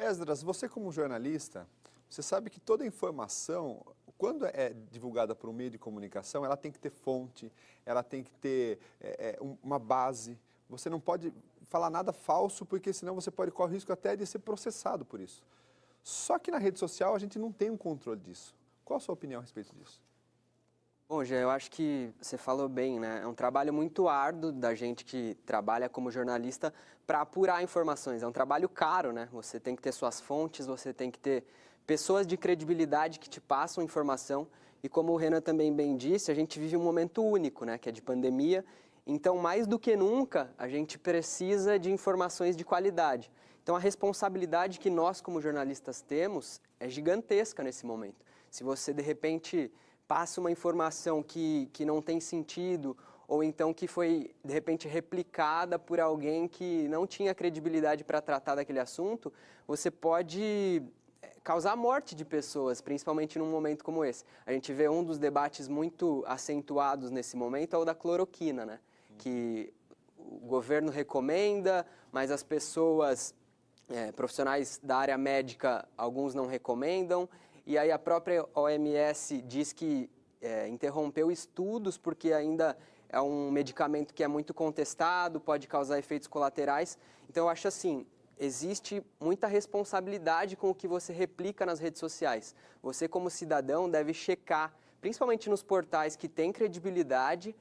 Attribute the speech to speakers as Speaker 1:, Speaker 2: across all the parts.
Speaker 1: Esdras, você como jornalista, você sabe que toda informação, quando é divulgada por um meio de comunicação, ela tem que ter fonte, ela tem que ter uma base. Você não pode falar nada falso, porque senão você pode correr o risco até de ser processado por isso. Só que na rede social a gente não tem um controle disso. Qual a sua opinião a respeito disso?
Speaker 2: Bom, Jean, eu acho que você falou bem, né? É um trabalho muito árduo da gente que trabalha como jornalista para apurar informações. É um trabalho caro, né? Você tem que ter suas fontes, você tem que ter pessoas de credibilidade que te passam informação. E como o Renan também bem disse, a gente vive um momento único, né? Que é de pandemia. Então, mais do que nunca, a gente precisa de informações de qualidade. Então, a responsabilidade que nós, como jornalistas, temos é gigantesca nesse momento. Se você, de repente, passa uma informação que não tem sentido, ou então que foi, de repente, replicada por alguém que não tinha credibilidade para tratar daquele assunto, você pode causar a morte de pessoas, principalmente num momento como esse. A gente vê um dos debates muito acentuados nesse momento é o da cloroquina, né? Que o governo recomenda, mas as pessoas, profissionais da área médica, alguns não recomendam. E aí a própria OMS diz que interrompeu estudos porque ainda é um medicamento que é muito contestado, pode causar efeitos colaterais. Então eu acho assim, existe muita responsabilidade com o que você replica nas redes sociais. Você como cidadão deve checar, principalmente nos portais que têm credibilidade,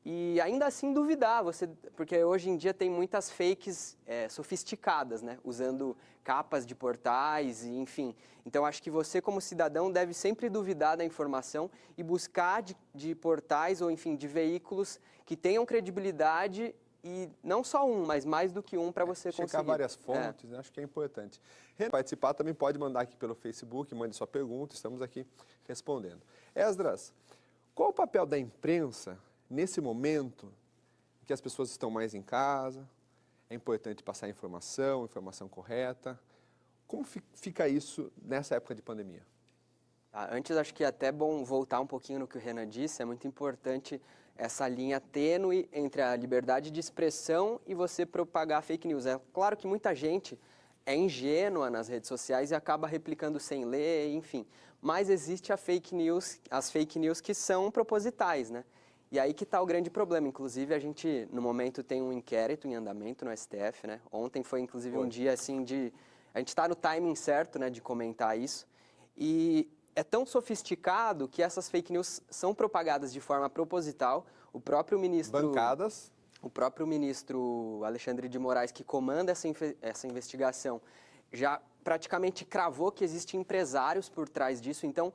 Speaker 2: e ainda assim duvidar, porque hoje em dia tem muitas fakes sofisticadas, né? Usando capas de portais, e, enfim. Então, acho que você, como cidadão, deve sempre duvidar da informação e buscar de portais ou, enfim, de veículos que tenham credibilidade e não só um, mas mais do que um para você conseguir.
Speaker 1: Checar várias fontes, né? Acho que é importante. Participar também pode mandar aqui pelo Facebook, mande sua pergunta, estamos aqui respondendo. Esdras, qual o papel da imprensa nesse momento em que as pessoas estão mais em casa, é importante passar informação correta? Como fica isso nessa época de pandemia?
Speaker 2: Antes, acho que é até bom voltar um pouquinho no que o Renan disse, é muito importante essa linha tênue entre a liberdade de expressão e você propagar fake news. É claro que muita gente é ingênua nas redes sociais e acaba replicando sem ler, enfim. Mas existe as fake news que são propositais, né? E aí que está o grande problema. Inclusive, a gente, no momento, tem um inquérito em andamento no STF, né? Ontem foi, inclusive, um dia, assim, a gente está no timing certo, né, de comentar isso. E é tão sofisticado que essas fake news são propagadas de forma proposital. O próprio ministro...
Speaker 1: Bancadas.
Speaker 2: O próprio ministro Alexandre de Moraes, que comanda essa investigação, já praticamente cravou que existem empresários por trás disso. Então,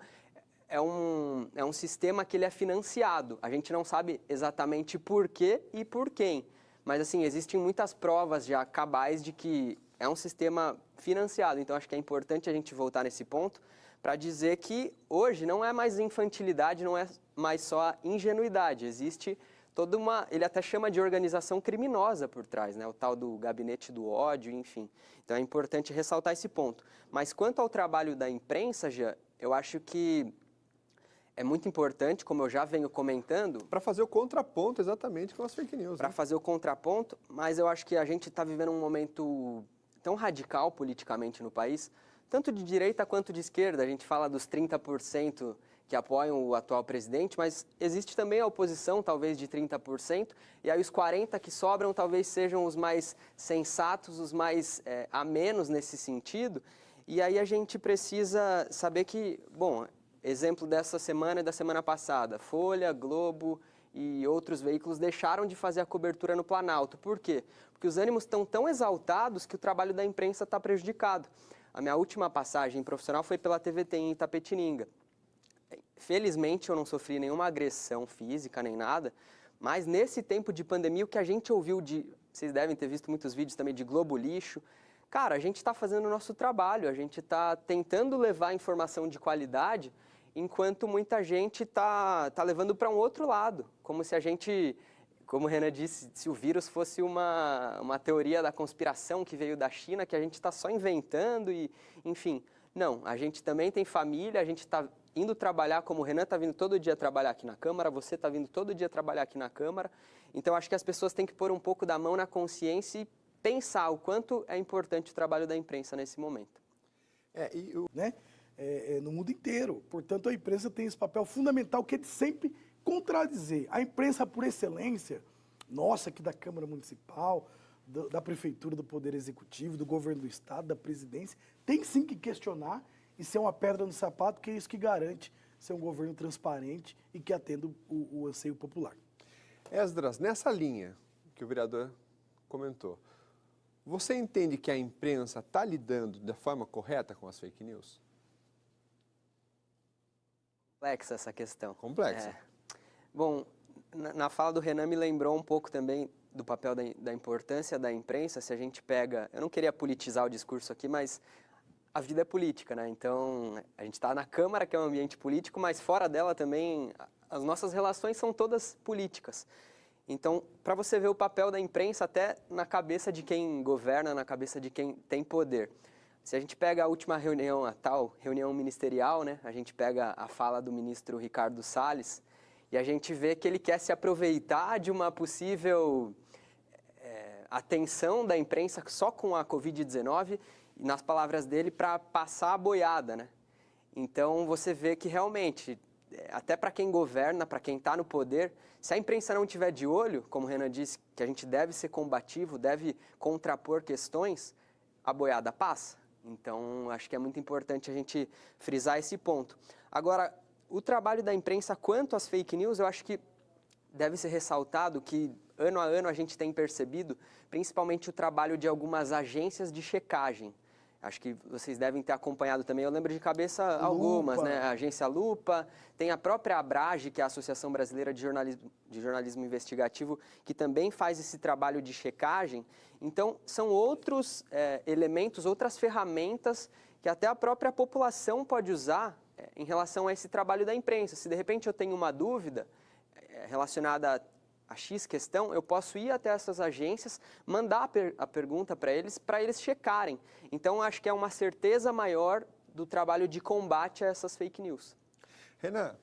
Speaker 2: é um sistema que ele é financiado. A gente não sabe exatamente por quê e por quem. Mas, assim, existem muitas provas já cabais de que é um sistema financiado. Então, acho que é importante a gente voltar nesse ponto para dizer que hoje não é mais infantilidade, não é mais só ingenuidade. Existe toda ele até chama de organização criminosa por trás, né? O tal do gabinete do ódio, enfim. Então, é importante ressaltar esse ponto. Mas, quanto ao trabalho da imprensa, já, eu acho que é muito importante, como eu já venho comentando...
Speaker 1: Para fazer o contraponto exatamente com as fake news.
Speaker 2: Para fazer o contraponto, mas eu acho que a gente está vivendo um momento tão radical politicamente no país, tanto de direita quanto de esquerda. A gente fala dos 30% que apoiam o atual presidente, mas existe também a oposição, talvez de 30%, e aí os 40% que sobram talvez sejam os mais sensatos, os mais amenos nesse sentido. E aí a gente precisa saber que, bom... Exemplo dessa semana e da semana passada, Folha, Globo e outros veículos deixaram de fazer a cobertura no Planalto. Por quê? Porque os ânimos estão tão exaltados que o trabalho da imprensa está prejudicado. A minha última passagem profissional foi pela TVT em Itapetininga. Felizmente eu não sofri nenhuma agressão física nem nada, mas nesse tempo de pandemia o que a gente ouviu vocês devem ter visto muitos vídeos também de Globo Lixo. Cara, a gente está fazendo o nosso trabalho, a gente está tentando levar informação de qualidade, enquanto muita gente está levando para um outro lado, como se a gente, como o Renan disse, se o vírus fosse uma teoria da conspiração que veio da China, que a gente está só inventando e, enfim. Não, a gente também tem família, a gente está indo trabalhar, como o Renan está vindo todo dia trabalhar aqui na Câmara, você está vindo todo dia trabalhar aqui na Câmara, então acho que as pessoas têm que pôr um pouco da mão na consciência e pensar o quanto é importante o trabalho da imprensa nesse momento.
Speaker 3: Né? No mundo inteiro. Portanto, a imprensa tem esse papel fundamental que é de sempre contradizer. A imprensa, por excelência, nossa, aqui da Câmara Municipal, da Prefeitura, do Poder Executivo, do Governo do Estado, da Presidência, tem sim que questionar e ser uma pedra no sapato, que é isso que garante ser um governo transparente e que atenda o anseio popular.
Speaker 1: Esdras, nessa linha que o vereador comentou, você entende que a imprensa está lidando da forma correta com as fake news?
Speaker 2: Complexa essa questão.
Speaker 1: Complexa.
Speaker 2: Bom, na fala do Renan me lembrou um pouco também do papel da importância da imprensa. Se a gente pega, eu não queria politizar o discurso aqui, mas a vida é política, né? Então, a gente está na Câmara, que é um ambiente político, mas fora dela também, as nossas relações são todas políticas. Então, para você ver o papel da imprensa até na cabeça de quem governa, na cabeça de quem tem poder. Se a gente pega a última reunião, a tal reunião ministerial, né? A gente pega a fala do ministro Ricardo Salles e a gente vê que ele quer se aproveitar de uma possível atenção da imprensa só com a Covid-19, nas palavras dele, para passar a boiada, né? Então, você vê que realmente, até para quem governa, para quem está no poder, se a imprensa não tiver de olho, como o Renan disse, que a gente deve ser combativo, deve contrapor questões, a boiada passa. Então, acho que é muito importante a gente frisar esse ponto. Agora, o trabalho da imprensa quanto às fake news, eu acho que deve ser ressaltado que, ano a ano, a gente tem percebido, principalmente o trabalho de algumas agências de checagem. Acho que vocês devem ter acompanhado também, eu lembro de cabeça algumas, né? A agência Lupa, tem a própria Abrage, que é a Associação Brasileira de Jornalismo Investigativo, que também faz esse trabalho de checagem. Então, são outros elementos, outras ferramentas que até a própria população pode usar em relação a esse trabalho da imprensa. Se de repente eu tenho uma dúvida relacionada a X questão, eu posso ir até essas agências, mandar a pergunta para eles checarem. Então, acho que é uma certeza maior do trabalho de combate a essas fake news.
Speaker 1: Renan,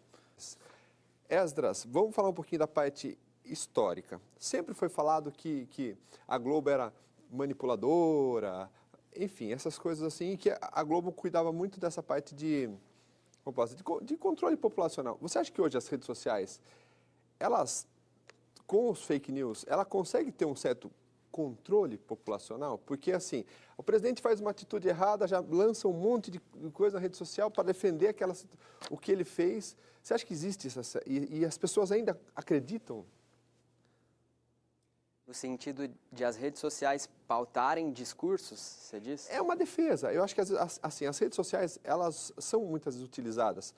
Speaker 1: Esdras, vamos falar um pouquinho da parte histórica. Sempre foi falado que a Globo era manipuladora, enfim, essas coisas assim, que a Globo cuidava muito dessa parte de controle populacional. Você acha que hoje as redes sociais, elas, com os fake news, ela consegue ter um certo controle populacional? Porque, assim, o presidente faz uma atitude errada, já lança um monte de coisa na rede social para defender o que ele fez. Você acha que existe isso? E as pessoas ainda acreditam?
Speaker 2: No sentido de as redes sociais pautarem discursos, você diz?
Speaker 1: É uma defesa. Eu acho que, assim, as redes sociais, elas são muitas vezes utilizadas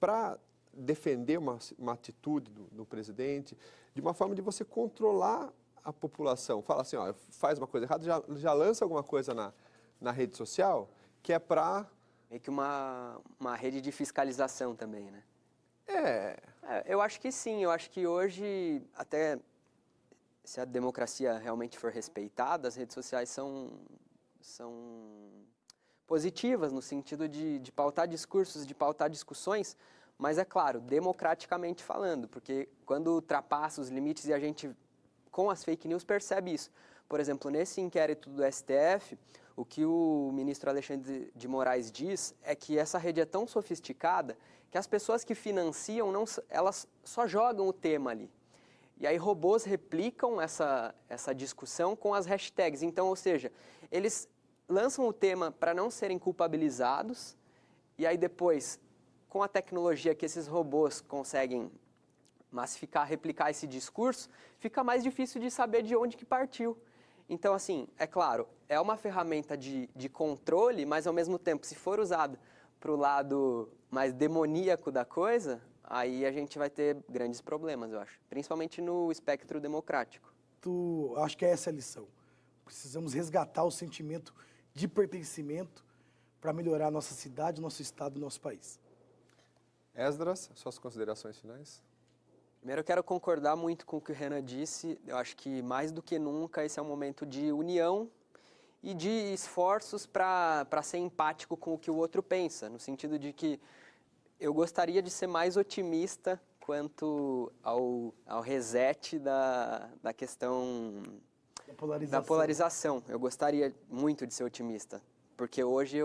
Speaker 1: para defender uma atitude do presidente, de uma forma de você controlar a população. Fala assim, ó, faz uma coisa errada, já lança alguma coisa na rede social, que é para...
Speaker 2: Meio que uma rede de fiscalização também, né? Eu acho que sim. Eu acho que hoje, até se a democracia realmente for respeitada, as redes sociais são positivas no sentido de pautar discursos, de pautar discussões, mas é claro, democraticamente falando, porque quando ultrapassa os limites e a gente, com as fake news, percebe isso. Por exemplo, nesse inquérito do STF, o que o ministro Alexandre de Moraes diz é que essa rede é tão sofisticada que as pessoas que financiam, elas só jogam o tema ali. E aí robôs replicam essa discussão com as hashtags. Então, ou seja, eles lançam o tema para não serem culpabilizados, e aí depois, com a tecnologia que esses robôs conseguem massificar, replicar esse discurso, fica mais difícil de saber de onde que partiu. Então, assim, é claro, é uma ferramenta de controle, mas ao mesmo tempo, se for usada para o lado mais demoníaco da coisa, aí a gente vai ter grandes problemas, eu acho. Principalmente no espectro democrático.
Speaker 3: Acho que é essa a lição. Precisamos resgatar o sentimento de pertencimento para melhorar a nossa cidade, nosso estado e nosso país.
Speaker 1: Esdras, suas considerações finais?
Speaker 2: Primeiro, eu quero concordar muito com o que o Renan disse. Eu acho que, mais do que nunca, esse é um momento de união e de esforços para ser empático com o que o outro pensa, no sentido de que eu gostaria de ser mais otimista quanto ao reset da questão da polarização. Eu gostaria muito de ser otimista, porque hoje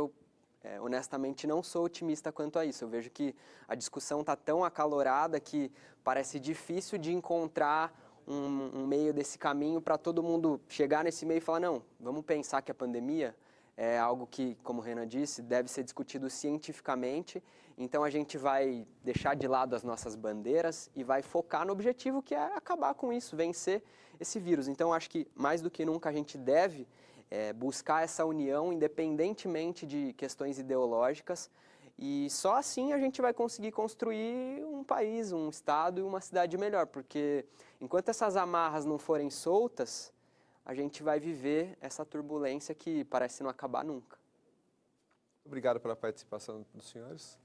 Speaker 2: honestamente, não sou otimista quanto a isso. Eu vejo que a discussão está tão acalorada que parece difícil de encontrar um meio desse caminho para todo mundo chegar nesse meio e falar, não, vamos pensar que a pandemia é algo que, como o Renan disse, deve ser discutido cientificamente. Então, a gente vai deixar de lado as nossas bandeiras e vai focar no objetivo que é acabar com isso, vencer esse vírus. Então, acho que, mais do que nunca, a gente deve buscar essa união, independentemente de questões ideológicas, e só assim a gente vai conseguir construir um país, um estado e uma cidade melhor, porque enquanto essas amarras não forem soltas, a gente vai viver essa turbulência que parece não acabar nunca.
Speaker 1: Obrigado pela participação dos senhores.